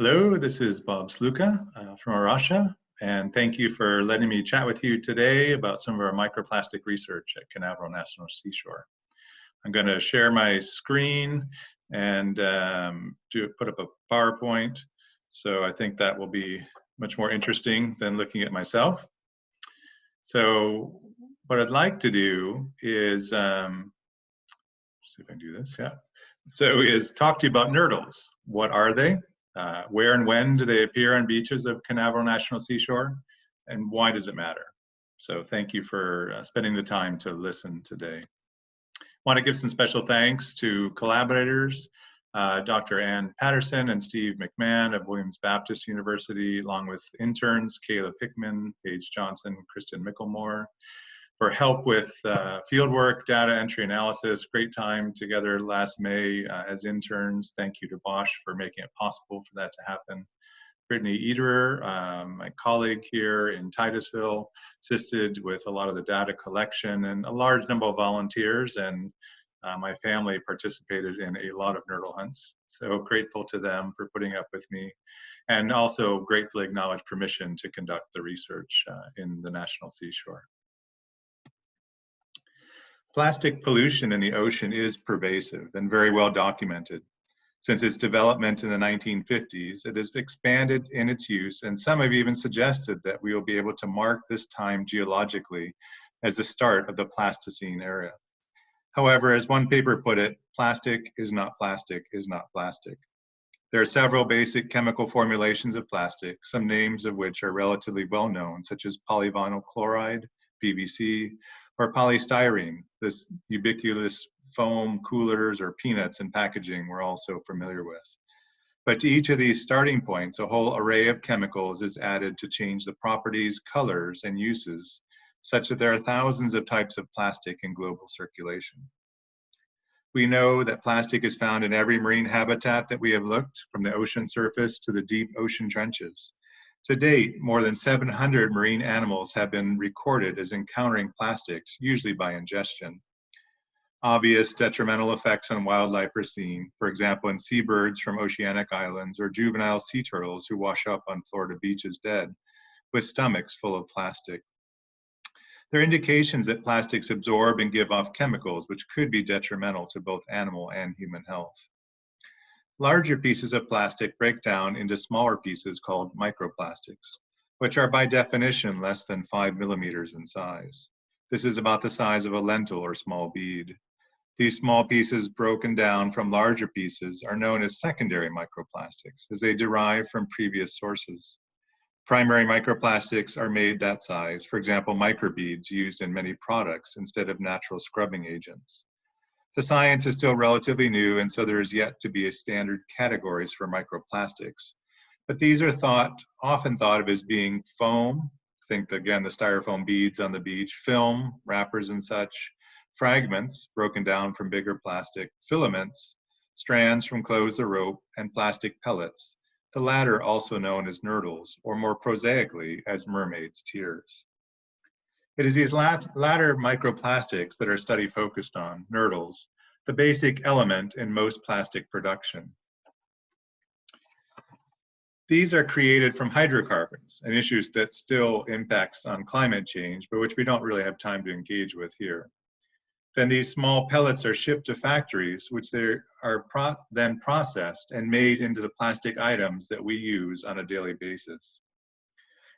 Hello, this is Bob Sluka from Russia, and thank you for letting me chat with you today about some of our microplastic research at Canaveral National Seashore. I'm going to share my screen and put up a PowerPoint, so I think that will be much more interesting than looking at myself. So what I'd like to do is, see if I can do this, yeah. So is talk to you about Nurdles. What are they? Where and when do they appear on beaches of Canaveral National Seashore? And why does it matter? So thank you for spending the time to listen today. I want to give some special thanks to collaborators, Dr. Ann Patterson and Steve McMahon of Williams Baptist University, along with interns, Kayla Pickman, Paige Johnson, Kristen Micklemore, for help with fieldwork, data entry analysis. Great time together last May as interns. Thank you to Bosch for making it possible for that to happen. Brittany Ederer, my colleague here in Titusville, assisted with a lot of the data collection, and a large number of volunteers, and my family participated in a lot of Nurdle hunts. So grateful to them for putting up with me, and also gratefully acknowledge permission to conduct the research in the National Seashore. Plastic pollution in the ocean is pervasive and very well documented. Since its development in the 1950s, it has expanded in its use, and some have even suggested that we will be able to mark this time geologically as the start of the Pleistocene era. However, as one paper put it, plastic is not plastic is not plastic. There are several basic chemical formulations of plastic, some names of which are relatively well known, such as polyvinyl chloride, PVC, or polystyrene, this ubiquitous foam, coolers, or peanuts in packaging we're also familiar with. But to each of these starting points, a whole array of chemicals is added to change the properties, colors, and uses, such that there are thousands of types of plastic in global circulation. We know that plastic is found in every marine habitat that we have looked, from the ocean surface to the deep ocean trenches. To date, more than 700 marine animals have been recorded as encountering plastics, usually by ingestion. Obvious detrimental effects on wildlife are seen, for example, in seabirds from oceanic islands or juvenile sea turtles who wash up on Florida beaches dead, with stomachs full of plastic. There are indications that plastics absorb and give off chemicals which could be detrimental to both animal and human health. Larger pieces of plastic break down into smaller pieces called microplastics, which are by definition less than 5 millimeters in size. This is about the size of a lentil or small bead. These small pieces broken down from larger pieces are known as secondary microplastics, as they derive from previous sources. Primary microplastics are made that size, for example, microbeads used in many products instead of natural scrubbing agents. The science is still relatively new, and so there is yet to be a standard categories for microplastics. But these are often thought of as being foam, think again the styrofoam beads on the beach, film, wrappers and such, fragments broken down from bigger plastic, filaments, strands from clothes or rope, and plastic pellets, the latter also known as Nurdles, or more prosaically as mermaids' tears. It is these latter microplastics that our study focused on, Nurdles, the basic element in most plastic production. These are created from hydrocarbons, an issue that still impacts on climate change, but which we don't really have time to engage with here. Then these small pellets are shipped to factories, which they are then processed and made into the plastic items that we use on a daily basis.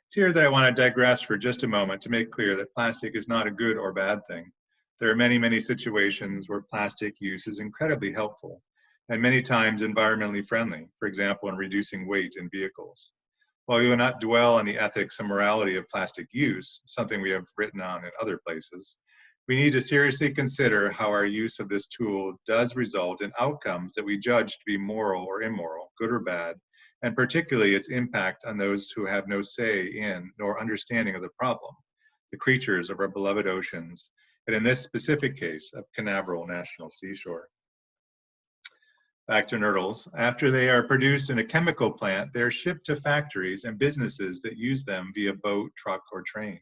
It's here that I want to digress for just a moment to make clear that plastic is not a good or bad thing. There are many, many situations where plastic use is incredibly helpful and many times environmentally friendly, for example, in reducing weight in vehicles. While we will not dwell on the ethics and morality of plastic use, something we have written on in other places, we need to seriously consider how our use of this tool does result in outcomes that we judge to be moral or immoral, good or bad, and particularly its impact on those who have no say in nor understanding of the problem, the creatures of our beloved oceans, and in this specific case of Canaveral National Seashore. Back to Nurdles. After they are produced in a chemical plant, they're shipped to factories and businesses that use them via boat, truck, or train.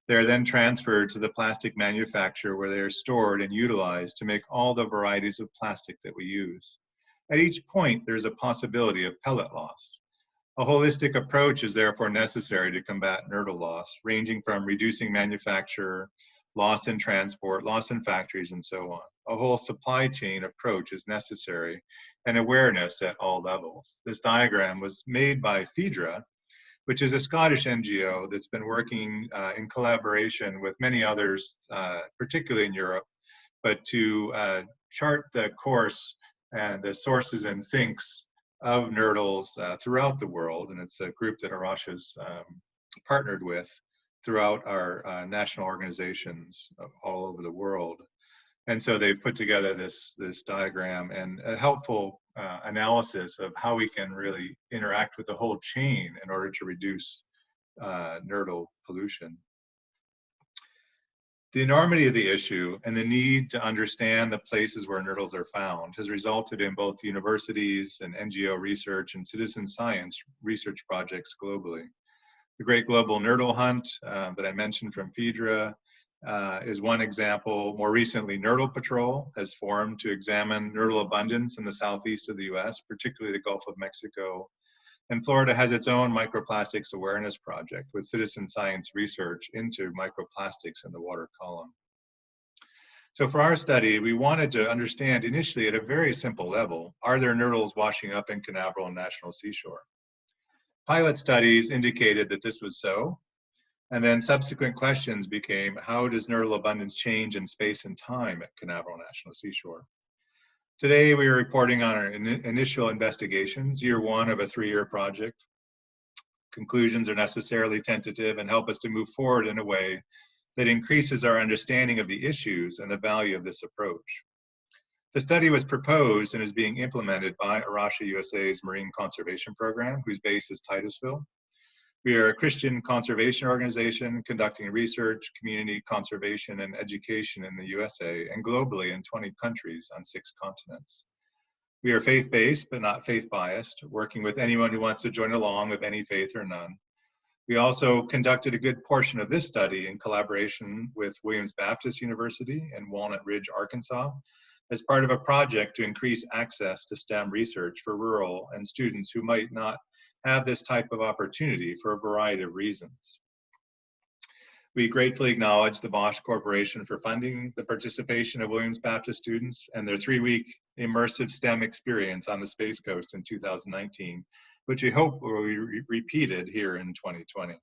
They are then transferred to the plastic manufacturer where they are stored and utilized to make all the varieties of plastic that we use. At each point, there's a possibility of pellet loss. A holistic approach is therefore necessary to combat nurdle loss, ranging from reducing manufacture, loss in transport, loss in factories, and so on. A whole supply chain approach is necessary, and awareness at all levels. This diagram was made by FIDRA, which is a Scottish NGO that's been working in collaboration with many others, particularly in Europe, but to chart the course and the sources and sinks of nurdles throughout the world. And it's a group that Arash has partnered with throughout our national organizations all over the world. And so they've put together this diagram and a helpful analysis of how we can really interact with the whole chain in order to reduce nurdle pollution. The enormity of the issue and the need to understand the places where nurdles are found has resulted in both universities and NGO research and citizen science research projects globally. The Great Global Nurdle Hunt that I mentioned from FIDRA is one example. More recently, Nurdle Patrol has formed to examine nurdle abundance in the southeast of the US, particularly the Gulf of Mexico. And Florida has its own microplastics awareness project with citizen science research into microplastics in the water column. So for our study, we wanted to understand initially at a very simple level, are there nurdles washing up in Canaveral National Seashore? Pilot studies indicated that this was so. And then subsequent questions became, how does nurdle abundance change in space and time at Canaveral National Seashore? Today, we are reporting on our initial investigations, year one of a 3-year project. Conclusions are necessarily tentative and help us to move forward in a way that increases our understanding of the issues and the value of this approach. The study was proposed and is being implemented by Arash USA's Marine Conservation Program, whose base is Titusville. We are a Christian conservation organization conducting research, community conservation, and education in the USA and globally in 20 countries on 6 continents. We are faith-based, but not faith-biased, working with anyone who wants to join along of any faith or none. We also conducted a good portion of this study in collaboration with Williams Baptist University in Walnut Ridge, Arkansas, as part of a project to increase access to STEM research for rural and students who might not have this type of opportunity for a variety of reasons. We gratefully acknowledge the Bosch Corporation for funding the participation of Williams Baptist students and their 3-week immersive STEM experience on the Space Coast in 2019, which we hope will be repeated here in 2020.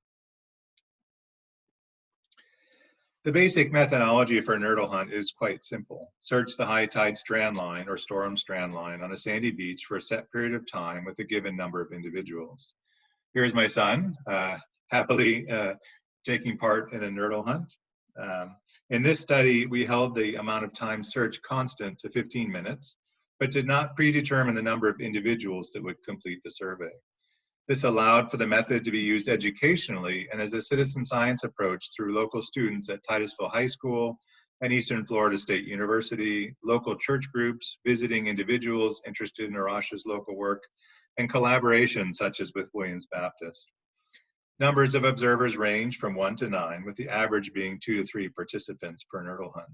The basic methodology for a nurdle hunt is quite simple. Search the high tide strand line or storm strand line on a sandy beach for a set period of time with a given number of individuals. Here's my son, happily taking part in a nurdle hunt. In this study, we held the amount of time searched constant to 15 minutes, but did not predetermine the number of individuals that would complete the survey. This allowed for the method to be used educationally and as a citizen science approach through local students at Titusville High School and Eastern Florida State University, local church groups, visiting individuals interested in Arash's local work, and collaborations such as with Williams Baptist. Numbers of observers range from 1 to 9, with the average being 2 to 3 participants per nurdle hunt.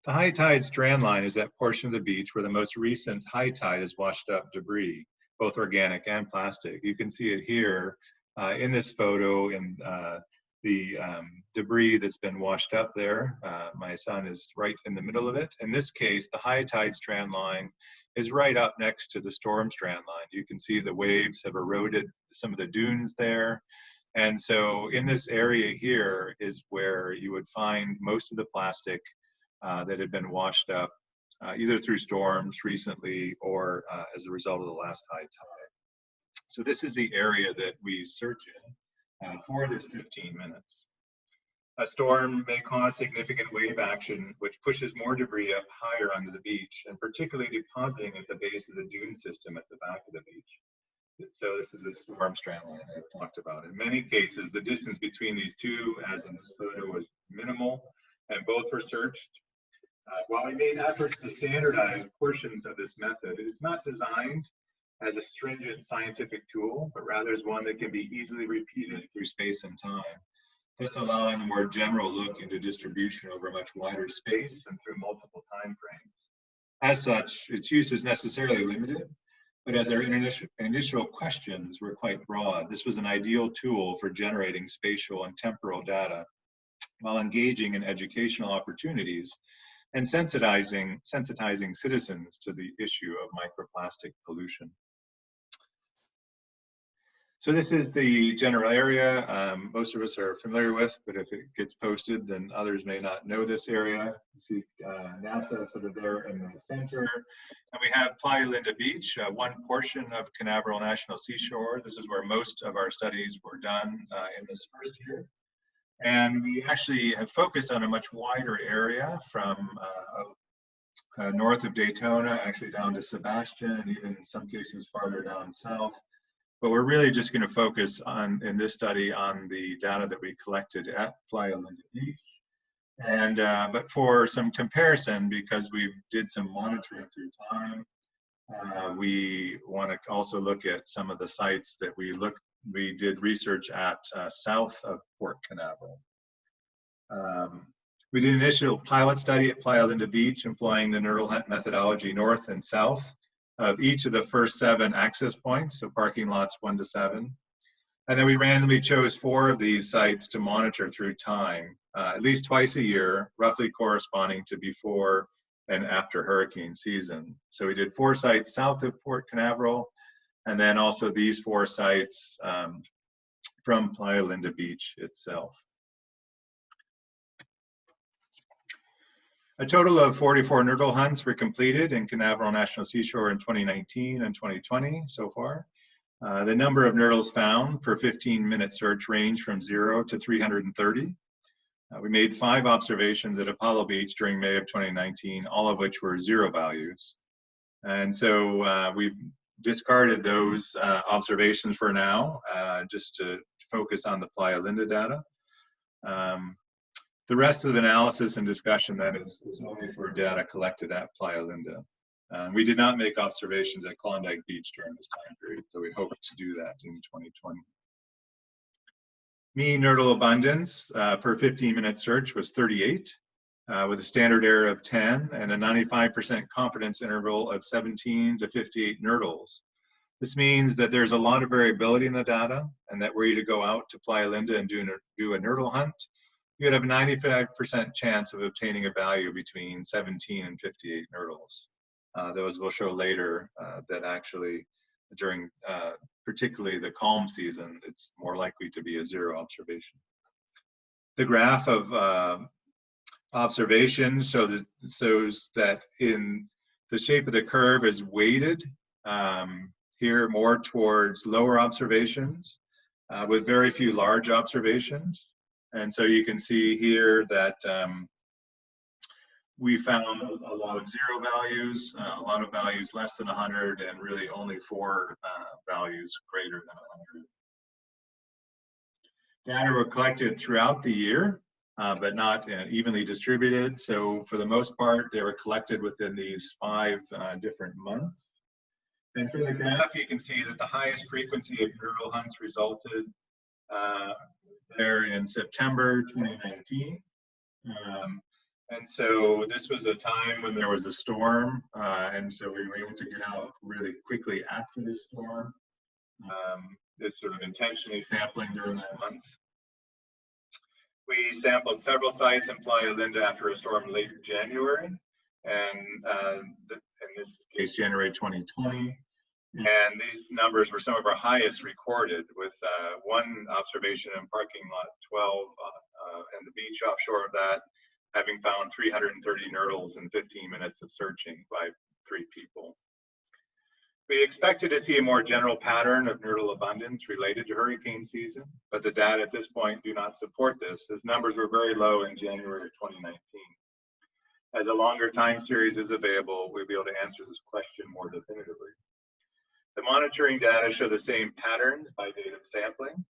The high tide strand line is that portion of the beach where the most recent high tide has washed up debris, both organic and plastic. You can see it here in this photo in the debris that's been washed up there. My son is right in the middle of it. In this case, the high tide strand line is right up next to the storm strand line. You can see the waves have eroded some of the dunes there. And so in this area here is where you would find most of the plastic that had been washed up either through storms recently or as a result of the last high tide. So this is the area that we search in for this 15 minutes. A storm may cause significant wave action, which pushes more debris up higher onto the beach, and particularly depositing at the base of the dune system at the back of the beach. So this is the storm strand line I talked about. In many cases, the distance between these two, as in this photo, was minimal, and both were searched. While we made efforts to standardize portions of this method, it is not designed as a stringent scientific tool, but rather as one that can be easily repeated through space and time. This allowing a more general look into distribution over a much wider space and through multiple time frames. As such, its use is necessarily limited, but as our initial questions were quite broad, this was an ideal tool for generating spatial and temporal data while engaging in educational opportunities and sensitizing citizens to the issue of microplastic pollution. So this is the general area most of us are familiar with, but if it gets posted, then others may not know this area. You see NASA sort of there in the center. And we have Playa Linda Beach, one portion of Canaveral National Seashore. This is where most of our studies were done in this first year. And we actually have focused on a much wider area from north of Daytona, actually down to Sebastian, and even in some cases farther down south. But we're really just going to focus on, in this study, on the data that we collected at Playa Linda Beach. And, but for some comparison, because we did some monitoring through time, we want to also look at some of the sites that we did research at south of Port Canaveral. We did an initial pilot study at Playa Linda Beach employing the Nurdle hunt methodology north and south of each of the first 7 access points, so parking lots 1 to 7. And then we randomly chose 4 of these sites to monitor through time, at least twice a year, roughly corresponding to before and after hurricane season. So we did 4 sites south of Port Canaveral, and then also these 4 sites from Playa Linda Beach itself. A total of 44 Nurdle hunts were completed in Canaveral National Seashore in 2019 and 2020 so far. The number of Nurdles found per 15-minute search ranged from 0 to 330. We made 5 observations at Apollo Beach during May of 2019, all of which were 0 values. And so we've discarded those observations for now, just to focus on the Playa Linda data. The rest of the analysis and discussion then is only for data collected at Playa Linda. We did not make observations at Klondike Beach during this time period, so we hope to do that in 2020. Mean Nurdle abundance per 15-minute search was 38, with a standard error of 10 and a 95% confidence interval of 17 to 58 Nurdles. This means that there's a lot of variability in the data, and that were you to go out to Playa Linda and do a Nurdle hunt, you'd have a 95% chance of obtaining a value between 17 and 58 Nurdles. Those we'll show later that actually during particularly the calm season, it's more likely to be a 0 observation. The graph of observations shows that in the shape of the curve is weighted here more towards lower observations with very few large observations. And so you can see here that we found a lot of 0 values, a lot of values less than 100, and really only 4 values greater than 100. Data were collected throughout the year, but not evenly distributed. So for the most part, they were collected within these 5 different months. And for the graph, you can see that the highest frequency of Nurdle hunts resulted there in September 2019. And so this was a time when there was a storm, and so we were able to get out really quickly after the storm. It's sort of intentionally sampling during that month. We sampled several sites in Playa Linda after a storm late January, and in this case, January 2020. And these numbers were some of our highest recorded, with 1 observation in parking lot 12 and the beach offshore of that, having found 330 Nurdles in 15 minutes of searching by 3 people. We expected to see a more general pattern of Nurdle abundance related to hurricane season, but the data at this point do not support this, as numbers were very low in January 2019. As a longer time series is available, we'll be able to answer this question more definitively. The monitoring data show the same patterns by date of sampling.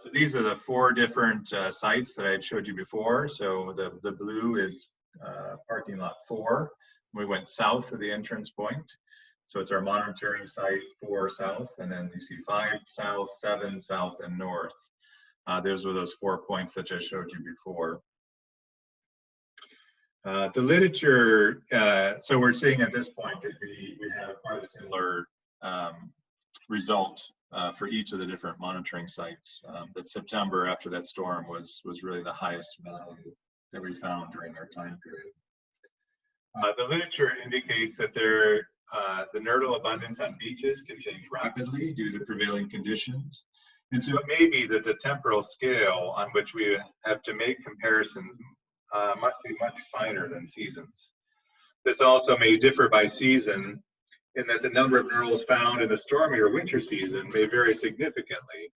So these are the 4 different sites that I had showed you before. So the blue is parking lot 4. We went south of the entrance point. So it's our monitoring site 4 south, and then you see 5 south, 7 south, and north. Those were those 4 points that I showed you before. The literature, so we're seeing at this point that we have quite a similar result for each of the different monitoring sites. That September after that storm was really the highest value that we found during our time period. The literature indicates that the nurdle abundance on beaches can change rapidly due to prevailing conditions. And so it may be that the temporal scale on which we have to make comparisons must be much finer than seasons. This also may differ by season in that the number of nurdles found in the stormy or winter season may vary significantly,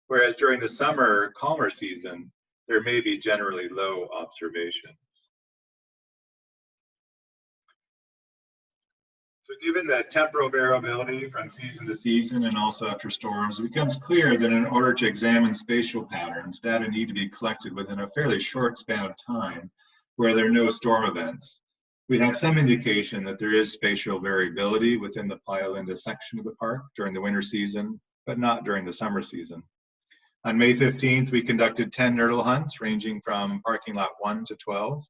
whereas during the summer, calmer season, there may be generally low observations. So given the temporal variability from season to season and also after storms, it becomes clear that in order to examine spatial patterns, data need to be collected within a fairly short span of time where there are no storm events. We have some indication that there is spatial variability within the Playa Linda section of the park during the winter season, but not during the summer season. On May 15th, we conducted 10 nurdle hunts ranging from parking lot 1 to 12.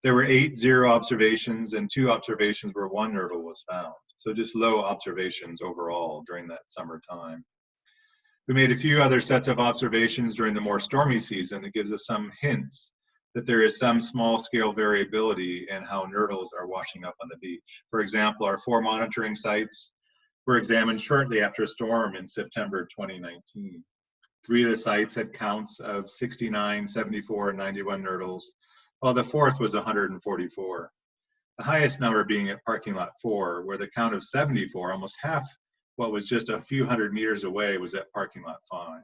There were 8 zero observations and 2 observations where 1 nurdle was found. So just low observations overall during that summer time. We made a few other sets of observations during the more stormy season that gives us some hints that there is some small scale variability in how nurdles are washing up on the beach. For example, our 4 monitoring sites were examined shortly after a storm in September 2019. 3 of the sites had counts of 69, 74, and 91 nurdles, while the 4th was 144. The highest number being at parking lot 4, where the count of 74, almost half what was just a few hundred meters away, was at parking lot 5.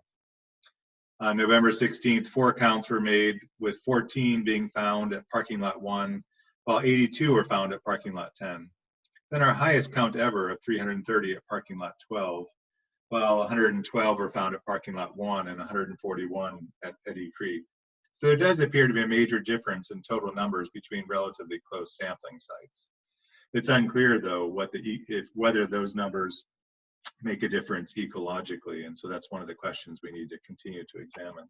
On November 16th, 4 counts were made, with 14 being found at parking lot 1, while 82 were found at parking lot 10. Then our highest count ever of 330 at parking lot 12, while 112 were found at parking lot 1 and 141 at Eddy Creek. So there does appear to be a major difference in total numbers between relatively close sampling sites. It's unclear, though, whether those numbers make a difference ecologically, and so that's one of the questions we need to continue to examine.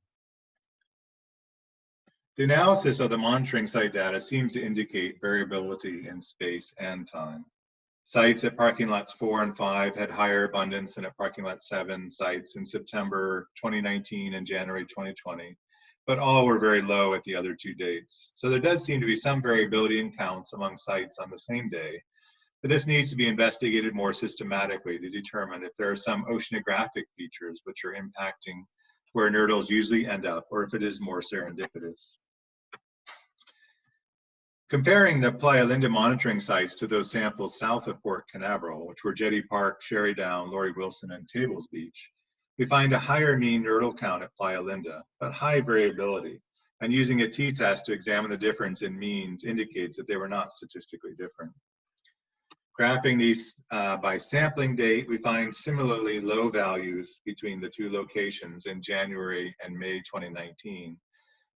The analysis of the monitoring site data seems to indicate variability in space and time. Sites at parking lots 4 and 5 had higher abundance than at parking lot 7 sites in September 2019 and January 2020. But all were very low at the other 2 dates. So there does seem to be some variability in counts among sites on the same day, but this needs to be investigated more systematically to determine if there are some oceanographic features which are impacting where nurdles usually end up, or if it is more serendipitous. Comparing the Playa Linda monitoring sites to those samples south of Port Canaveral, which were Jetty Park, Sherry Down, Laurie Wilson, and Tables Beach, we find a higher mean nurdle count at Playa Linda, but high variability. And using a t-test to examine the difference in means indicates that they were not statistically different. Graphing these by sampling date, we find similarly low values between the 2 locations in January and May 2019,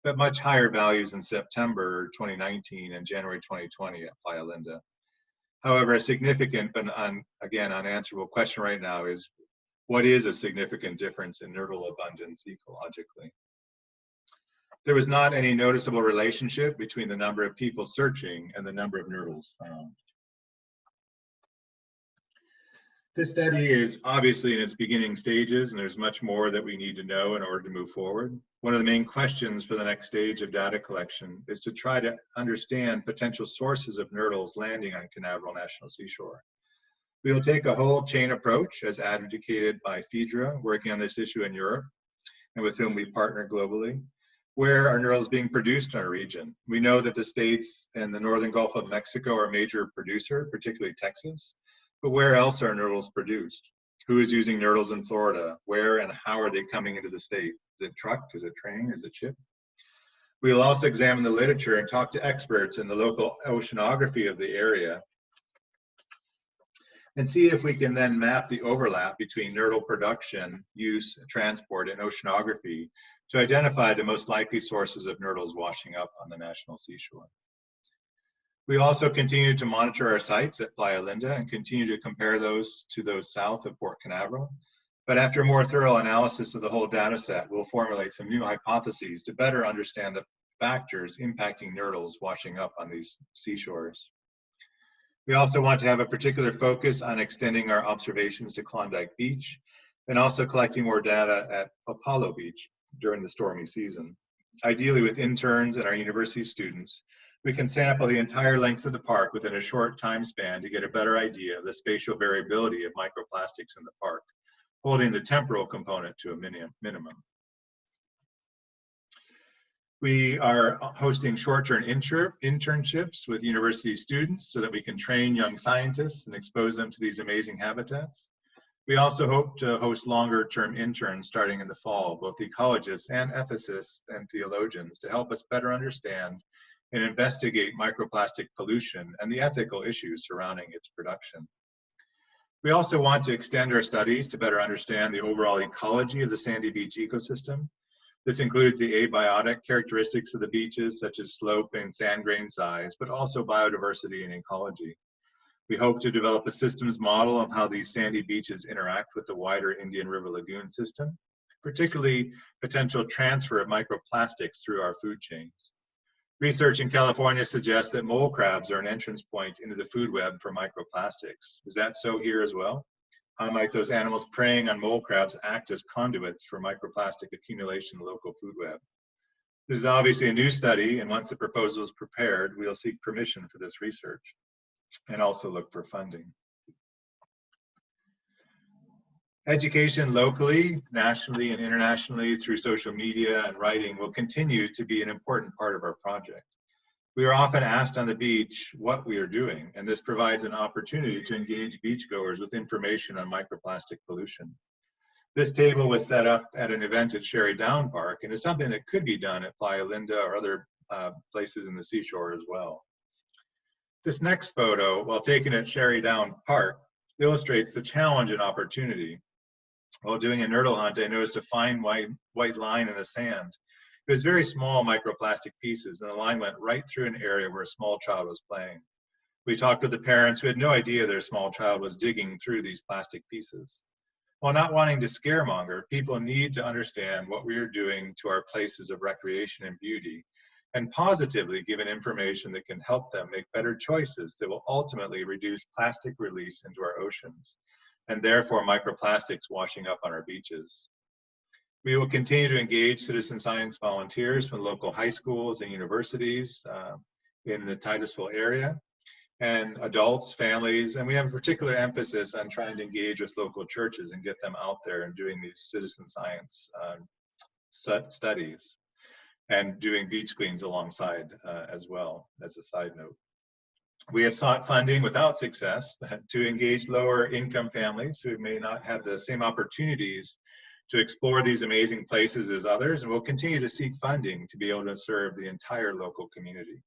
but much higher values in September 2019 and January 2020 at Playa Linda. However, a significant but again unanswerable question right now is, what is a significant difference in nurdle abundance ecologically? There was not any noticeable relationship between the number of people searching and the number of nurdles found. This study is obviously in its beginning stages, and there's much more that we need to know in order to move forward. One of the main questions for the next stage of data collection is to try to understand potential sources of nurdles landing on Canaveral National Seashore. We will take a whole chain approach as advocated by FIDRA, working on this issue in Europe, and with whom we partner globally. Where are nurdles being produced in our region? We know that the states and the northern Gulf of Mexico are a major producer, particularly Texas, but where else are nurdles produced? Who is using nurdles in Florida? Where and how are they coming into the state? Is it truck? Is it train? Is it ship? We will also examine the literature and talk to experts in the local oceanography of the area and see if we can then map the overlap between nurdle production, use, transport, and oceanography to identify the most likely sources of nurdles washing up on the national seashore. We also continue to monitor our sites at Playa Linda and continue to compare those to those south of Port Canaveral. But after more thorough analysis of the whole data set, we'll formulate some new hypotheses to better understand the factors impacting nurdles washing up on these seashores. We also want to have a particular focus on extending our observations to Klondike Beach and also collecting more data at Apollo Beach during the stormy season. Ideally, with interns and our university students, we can sample the entire length of the park within a short time span to get a better idea of the spatial variability of microplastics in the park, holding the temporal component to a minimum. We are hosting short-term internships with university students so that we can train young scientists and expose them to these amazing habitats. We also hope to host longer-term interns starting in the fall, both ecologists and ethicists and theologians, to help us better understand and investigate microplastic pollution and the ethical issues surrounding its production. We also want to extend our studies to better understand the overall ecology of the sandy beach ecosystem. This includes the abiotic characteristics of the beaches, such as slope and sand grain size, but also biodiversity and ecology. We hope to develop a systems model of how these sandy beaches interact with the wider Indian River Lagoon system, particularly potential transfer of microplastics through our food chains. Research in California suggests that mole crabs are an entrance point into the food web for microplastics. Is that so here as well? How might those animals preying on mole crabs act as conduits for microplastic accumulation in the local food web? This is obviously a new study, and once the proposal is prepared, we'll seek permission for this research and also look for funding. Education locally, nationally, and internationally through social media and writing will continue to be an important part of our project. We are often asked on the beach what we are doing, and this provides an opportunity to engage beachgoers with information on microplastic pollution. This table was set up at an event at Sherry Down Park and is something that could be done at Playa Linda or other places in the seashore as well. This next photo, while taken at Sherry Down Park, illustrates the challenge and opportunity. While doing a nurdle hunt, I noticed a fine white line in the sand. It was very small microplastic pieces, and the line went right through an area where a small child was playing. We talked with the parents who had no idea their small child was digging through these plastic pieces. While not wanting to scaremonger, people need to understand what we are doing to our places of recreation and beauty, and positively given information that can help them make better choices that will ultimately reduce plastic release into our oceans, and therefore microplastics washing up on our beaches. We will continue to engage citizen science volunteers from local high schools and universities in the Titusville area, and adults, families, and we have a particular emphasis on trying to engage with local churches and get them out there and doing these citizen science studies and doing beach cleans alongside as well, as a side note. We have sought funding without success to engage lower income families who may not have the same opportunities to explore these amazing places as others, and we'll continue to seek funding to be able to serve the entire local community.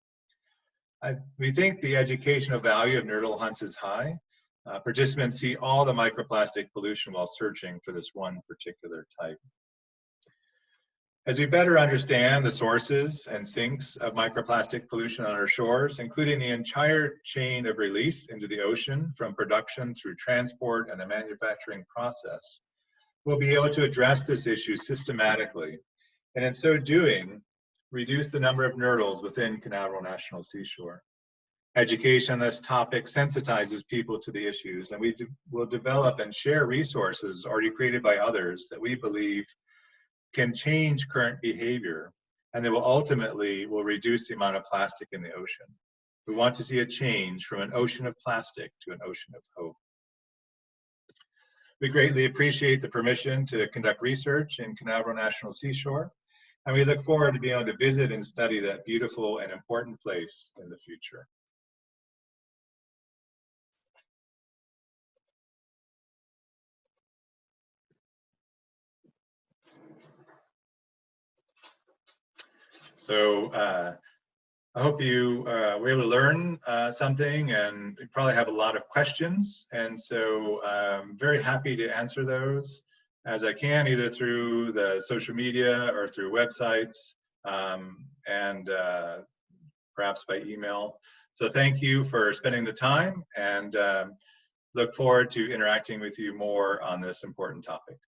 We think the educational value of nurdle hunts is high. Participants see all the microplastic pollution while searching for this one particular type. As we better understand the sources and sinks of microplastic pollution on our shores, including the entire chain of release into the ocean from production through transport and the manufacturing process, we'll be able to address this issue systematically, and in so doing, reduce the number of nurdles within Canaveral National Seashore. Education on this topic sensitizes people to the issues, and we will develop and share resources already created by others that we believe can change current behavior, and that will ultimately reduce the amount of plastic in the ocean. We want to see a change from an ocean of plastic to an ocean of hope. We greatly appreciate the permission to conduct research in Canaveral National Seashore, and we look forward to being able to visit and study that beautiful and important place in the future. So I hope you were able to learn something, and you probably have a lot of questions. And so I'm very happy to answer those as I can, either through the social media or through websites, and perhaps by email. So thank you for spending the time, and look forward to interacting with you more on this important topic.